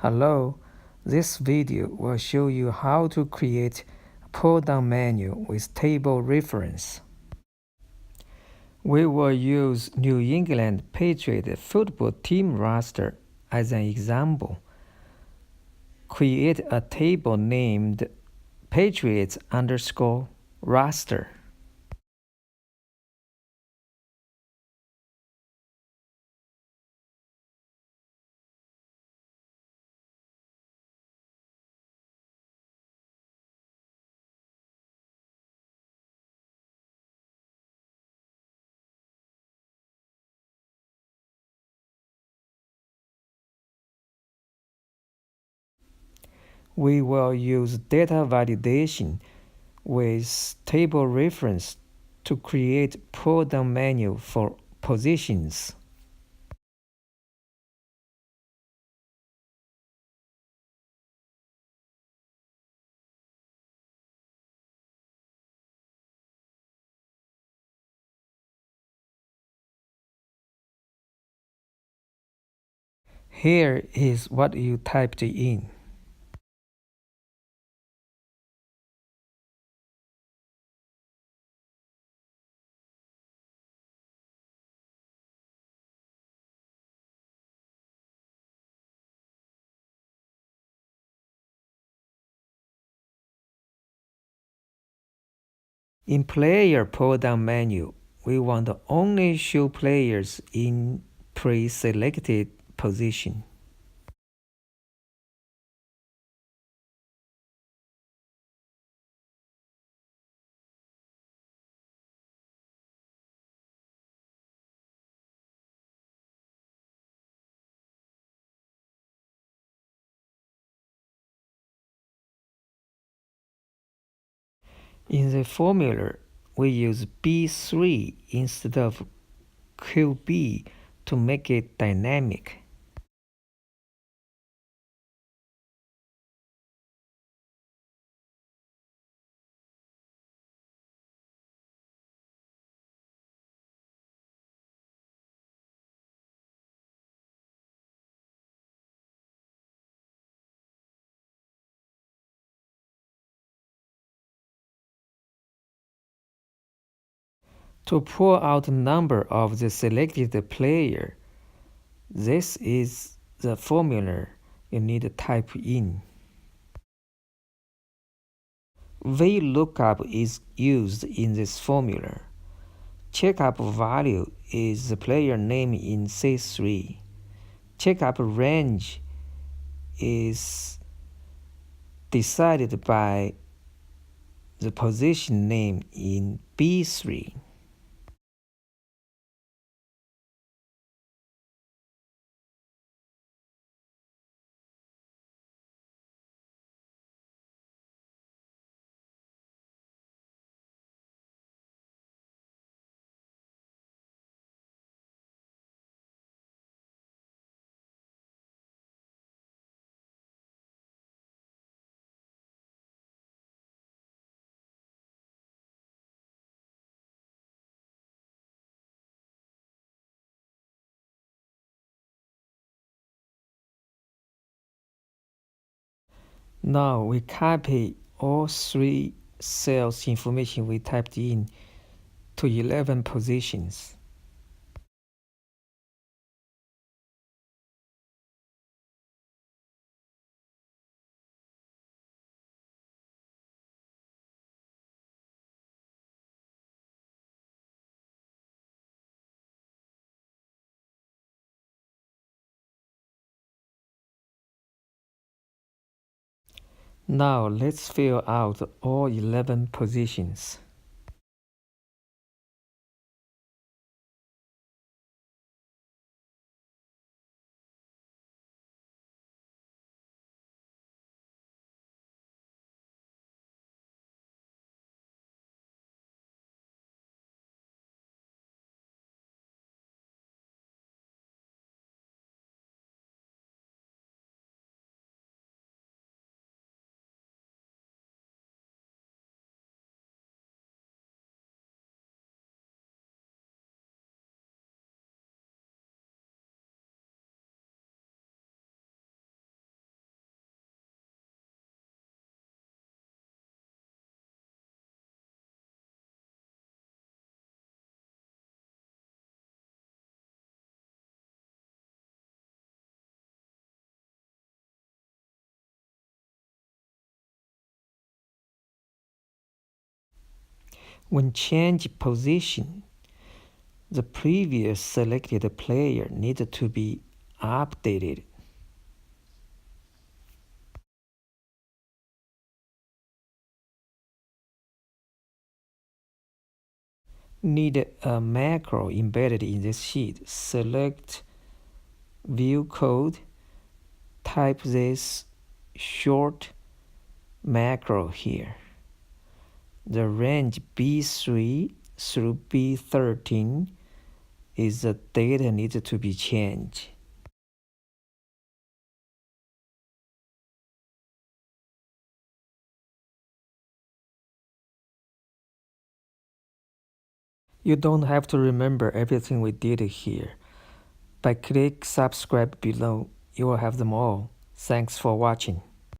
Hello, this video will show you how to create a pull-down menu with table reference. We will use New England Patriot football team roster as an example. Create a table named Patriots_roster. We will use data validation with table reference to create pull-down menu for positions. Here is what you typed in. In Player pull-down menu, we want to only show players in pre-selected position. In the formula, we use B3 instead of QB to make it dynamic. To pull out the number of the selected player, this is the formula you need to type in. VLOOKUP is used in this formula. Checkup value is the player name in C3. Checkup range is decided by the position name in B3. Now we copy all three cells information we typed in to 11 positions. Now let's fill out all 11 positions. When change position, the previous selected player needs to be updated. Need a macro embedded in this sheet. Select View Code, type this short macro here. The range B3 through B13 is the data needs to be changed. You don't have to remember everything we did here. By click subscribe below, you will have them all. Thanks for watching.